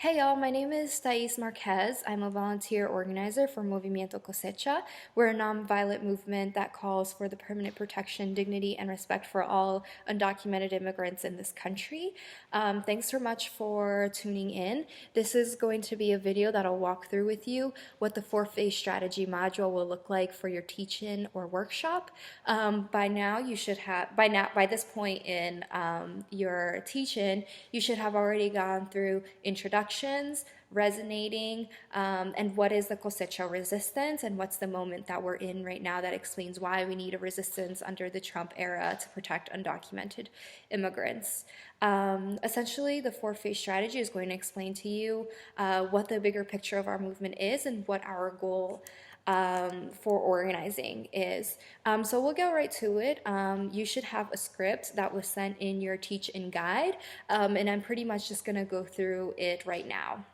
Hey y'all, my name is Thais Marquez. I'm a volunteer organizer for Movimiento Cosecha. We're a nonviolent movement that calls for the permanent protection, dignity, and respect for all undocumented immigrants in this country. Thanks so much for tuning in. This is going to be a video that'll walk through with you what the four-phase strategy module will look like for your teach-in or workshop. By this point in your teach-in, you should have already gone through introductions, resonating, and what is the Cosecha resistance, and what's the moment that we're in right now that explains why we need a resistance under the Trump era to protect undocumented immigrants. Essentially, the four-phase strategy is going to explain to you what the bigger picture of our movement is and what our goal for organizing is. So we'll get right to it. You should have a script that was sent in your teach-in guide, and I'm pretty much just going to go through it right now.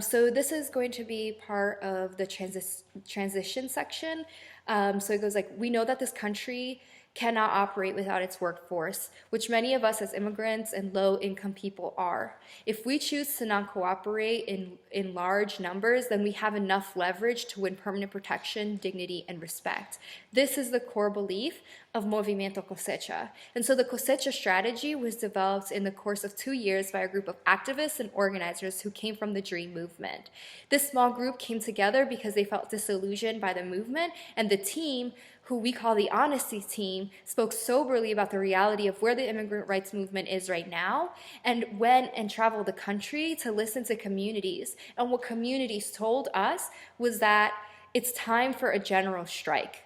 So this is going to be part of the transition section. So it goes like, we know that this country cannot operate without its workforce, which many of us as immigrants and low-income people are. If we choose to not cooperate in large numbers, then we have enough leverage to win permanent protection, dignity, and respect. This is the core belief of Movimiento Cosecha. And so the Cosecha strategy was developed in the course of 2 years by a group of activists and organizers who came from the DREAM movement. This small group came together because they felt disillusioned by the movement, and the team, who we call the Honesty Team, spoke soberly about the reality of where the immigrant rights movement is right now, and went and traveled the country to listen to communities. And what communities told us was that it's time for a general strike.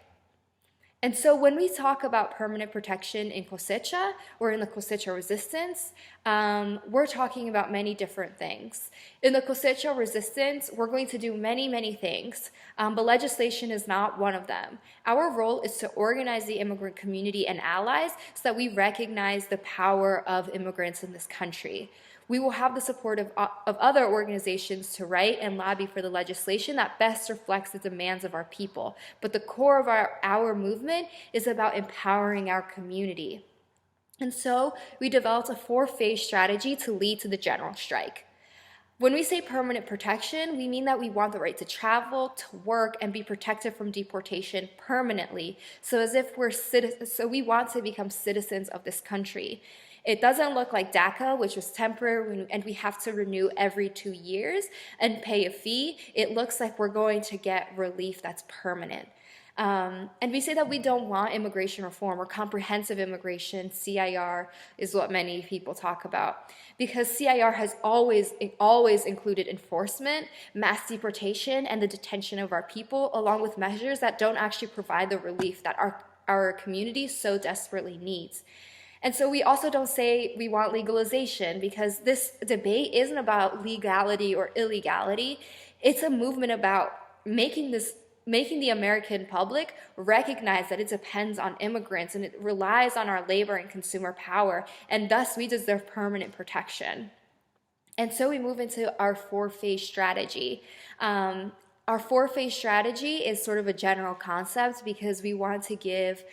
And so when we talk about permanent protection in Cosecha or in the Cosecha resistance, we're talking about many different things. In the Cosecha resistance, we're going to do many, many things, but legislation is not one of them. Our role is to organize the immigrant community and allies so that we recognize the power of immigrants in this country. We will have the support of other organizations to write and lobby for the legislation that best reflects the demands of our people. But the core of our movement is about empowering our community. And so we developed a four-phase strategy to lead to the general strike. When we say permanent protection, we mean that we want the right to travel, to work, and be protected from deportation permanently. So we want to become citizens of this country. It doesn't look like DACA, which was temporary, and we have to renew every 2 years and pay a fee. It looks like we're going to get relief that's permanent. And we say that we don't want immigration reform or comprehensive immigration. CIR is what many people talk about, because CIR has always included enforcement, mass deportation, and the detention of our people, along with measures that don't actually provide the relief that our community so desperately needs. And so we also don't say we want legalization, because this debate isn't about legality or illegality. It's a movement about making the American public recognize that it depends on immigrants and it relies on our labor and consumer power, and thus we deserve permanent protection. And so we move into our four-phase strategy. Our four-phase strategy is sort of a general concept because we want to give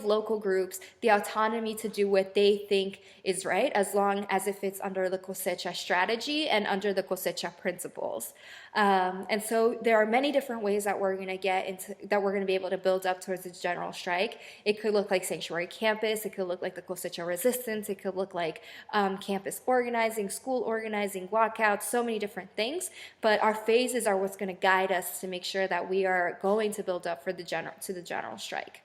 local groups the autonomy to do what they think is right, as long as it fits under the Cosecha strategy and under the Cosecha principles. And so there are many different ways that we're going to be able to build up towards this general strike. It could look like sanctuary campus. It could look like the Cosecha resistance. It could look like campus organizing, school organizing, walkouts, so many different things. But our phases are what's going to guide us to make sure that we are going to build up for the general strike.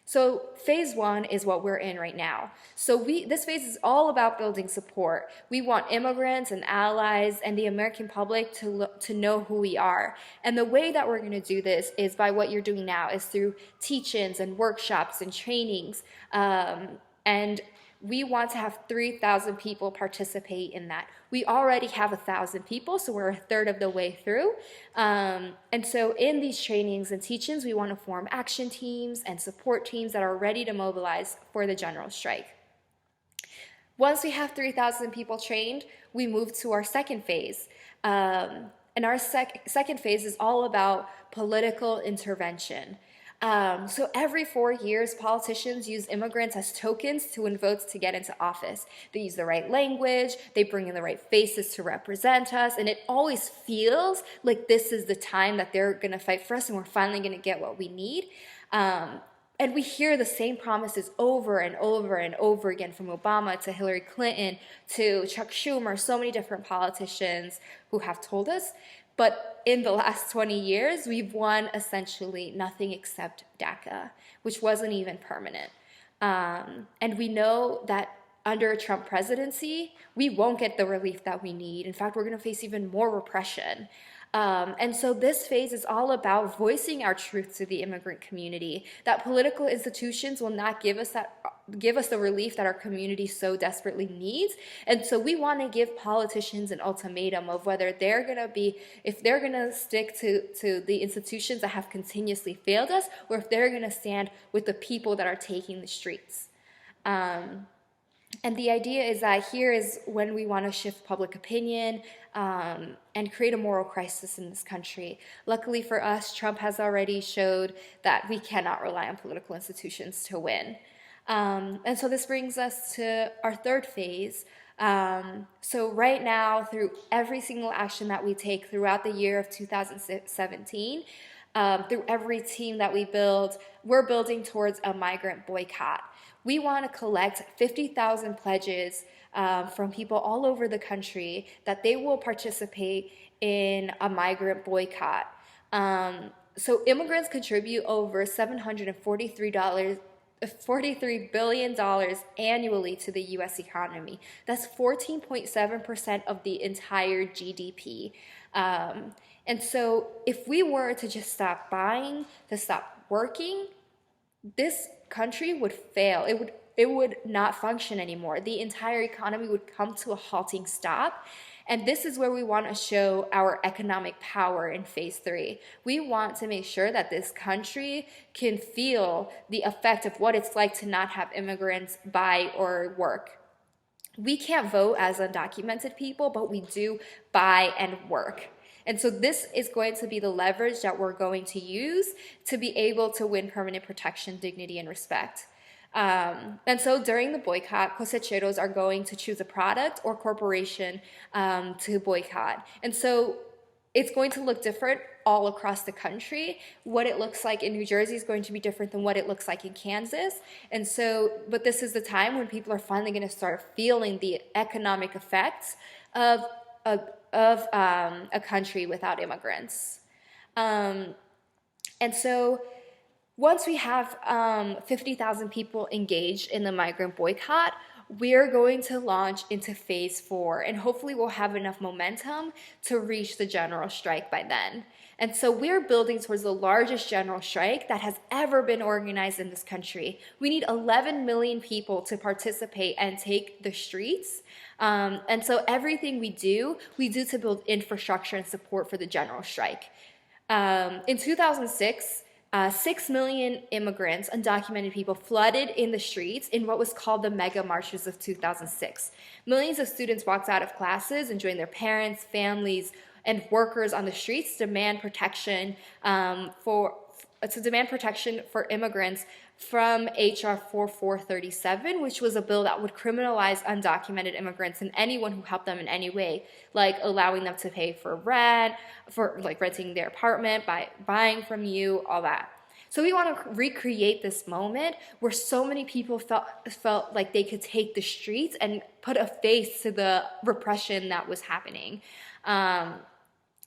So phase one is what we're in right now. So this phase is all about building support. We want immigrants and allies and the American public to know who we are. And the way that we're going to do this is by what you're doing now, is through teach-ins and workshops and trainings. And we want to have 3,000 people participate in that. We already have 1,000 people, so we're a third of the way through. And so in these trainings and teach-ins, we want to form action teams and support teams that are ready to mobilize for the general strike. Once we have 3,000 people trained, we move to our second phase. And our second phase is all about political intervention. So every 4 years, politicians use immigrants as tokens to win votes to get into office. They use the right language, they bring in the right faces to represent us, and it always feels like this is the time that they're going to fight for us and we're finally going to get what we need. And we hear the same promises over and over and over again, from Obama to Hillary Clinton to Chuck Schumer, so many different politicians who have told us. But in the last 20 years, we've won essentially nothing except DACA, which wasn't even permanent. And we know that under a Trump presidency, we won't get the relief that we need. In fact, we're going to face even more repression. And so this phase is all about voicing our truth to the immigrant community, that political institutions will not give us the relief that our community so desperately needs. And so we want to give politicians an ultimatum of whether if they're going to stick to the institutions that have continuously failed us, or if they're going to stand with the people that are taking the streets. And the idea is that here is when we want to shift public opinion and create a moral crisis in this country. Luckily for us, Trump has already showed that we cannot rely on political institutions to win. And so this brings us to our third phase. So right now, through every single action that we take throughout the year of 2017, through every team that we build, we're building towards a migrant boycott. We want to collect 50,000 pledges from people all over the country that they will participate in a migrant boycott. So immigrants contribute over $43 billion annually to the U.S. economy. That's 14.7% of the entire GDP. And so if we were to just stop buying, to stop working, this country would fail. It would not function anymore. The entire economy would come to a halting stop. And this is where we want to show our economic power in phase 3. We want to make sure that this country can feel the effect of what it's like to not have immigrants buy or work. We can't vote as undocumented people, but we do buy and work. And so this is going to be the leverage that we're going to use to be able to win permanent protection, dignity, and respect. And so during the boycott, cosecheros are going to choose a product or corporation to boycott. And so it's going to look different all across the country. What it looks like in New Jersey is going to be different than what it looks like in Kansas. And so, but this is the time when people are finally going to start feeling the economic effects of a country without immigrants. And so once we have 50,000 people engaged in the migrant boycott, we're going to launch into phase 4, and hopefully we'll have enough momentum to reach the general strike by then. And so we're building towards the largest general strike that has ever been organized in this country. We need 11 million people to participate and take the streets. And so everything we do to build infrastructure and support for the general strike. In 2006, 6 million immigrants, undocumented people, flooded in the streets in what was called the mega marches of 2006. Millions of students walked out of classes and joined their parents, families, and workers on the streets to demand protection for immigrants from H.R. 4437, which was a bill that would criminalize undocumented immigrants and anyone who helped them in any way, like allowing them to pay for rent, for like renting their apartment, by buying from you, all that. So we want to recreate this moment where so many people felt like they could take the streets and put a face to the repression that was happening.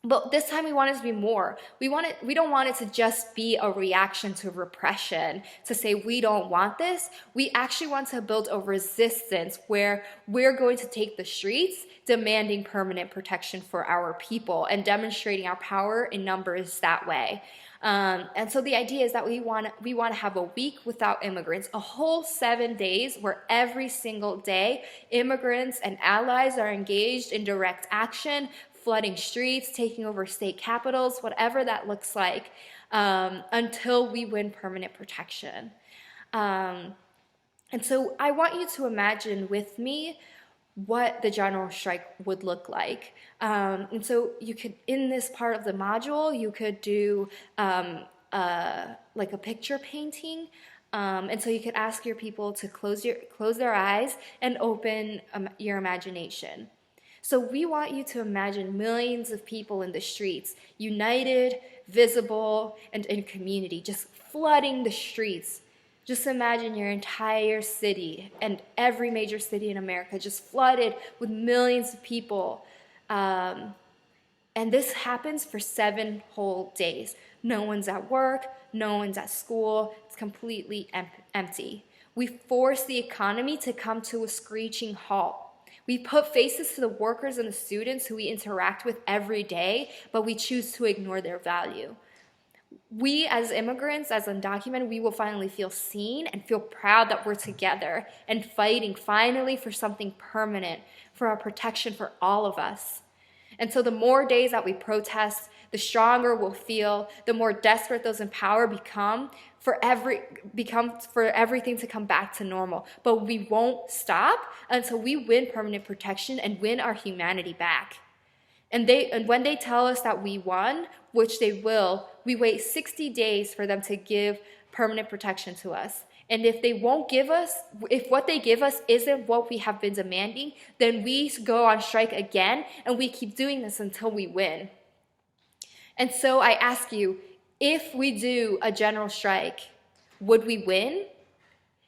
But this time we want it to be more. We don't want it to just be a reaction to repression, to say we don't want this. We actually want to build a resistance where we're going to take the streets, demanding permanent protection for our people and demonstrating our power in numbers that way. And so the idea is that we want to have a week without immigrants, a whole 7 days where every single day immigrants and allies are engaged in direct action, flooding streets, taking over state capitals, whatever that looks like, until we win permanent protection. And so I want you to imagine with me what the general strike would look like. And so you could, in this part of the module, you could do like a picture painting. And so you could ask your people to close their eyes and open your imagination. So we want you to imagine millions of people in the streets, united, visible, and in community, just flooding the streets. Just imagine your entire city and every major city in America just flooded with millions of people. And this happens for 7 whole days. No one's at work, no one's at school, it's completely empty. We force the economy to come to a screeching halt. We put faces to the workers and the students who we interact with every day, but we choose to ignore their value. We as immigrants, as undocumented, we will finally feel seen and feel proud that we're together and fighting finally for something permanent, for our protection for all of us. And so the more days that we protest, the stronger we'll feel, the more desperate those in power become for everything to come back to normal. But we won't stop until we win permanent protection and win our humanity back. And when they tell us that we won, which they will, we wait 60 days for them to give permanent protection to us. And if what they give us isn't what we have been demanding, then we go on strike again, and we keep doing this until we win. And so I ask you, if we do a general strike, would we win?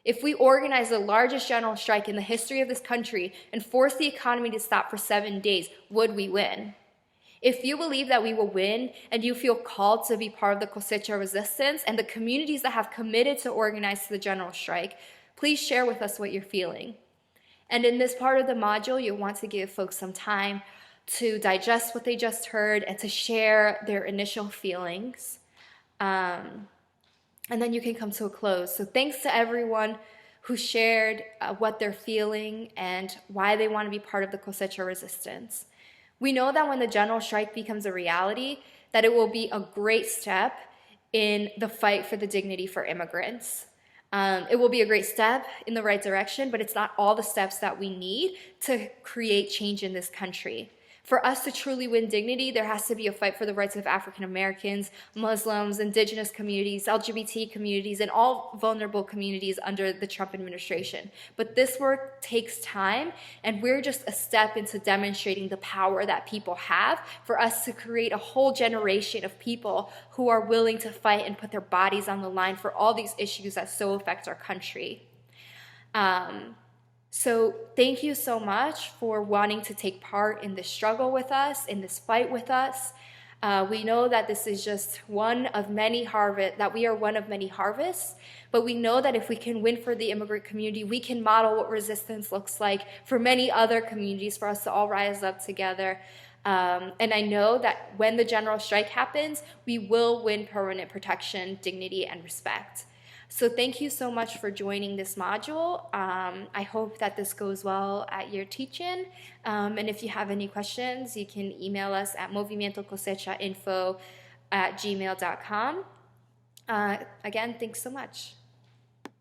If we organize the largest general strike in the history of this country and force the economy to stop for 7 days, would we win? If you believe that we will win and you feel called to be part of the Cosecha resistance and the communities that have committed to organize the general strike, please share with us what you're feeling. And in this part of the module, you'll want to give folks some time to digest what they just heard and to share their initial feelings. And then you can come to a close. So thanks to everyone who shared what they're feeling and why they want to be part of the Cosecha resistance. We know that when the general strike becomes a reality, that it will be a great step in the fight for the dignity for immigrants. It will be a great step in the right direction, but it's not all the steps that we need to create change in this country. For us to truly win dignity, there has to be a fight for the rights of African Americans, Muslims, indigenous communities, LGBT communities, and all vulnerable communities under the Trump administration. But this work takes time, and we're just a step into demonstrating the power that people have for us to create a whole generation of people who are willing to fight and put their bodies on the line for all these issues that so affect our country. So thank you so much for wanting to take part in this struggle with us, in this fight with us. We know that this is just one of many that we are one of many harvests, but we know that if we can win for the immigrant community, we can model what resistance looks like for many other communities, for us to all rise up together. And I know that when the general strike happens, we will win permanent protection, dignity, and respect. So thank you so much for joining this module. I hope that this goes well at your teach-in. And if you have any questions, you can email us at movimientocosechainfo@gmail.com. Again, thanks so much.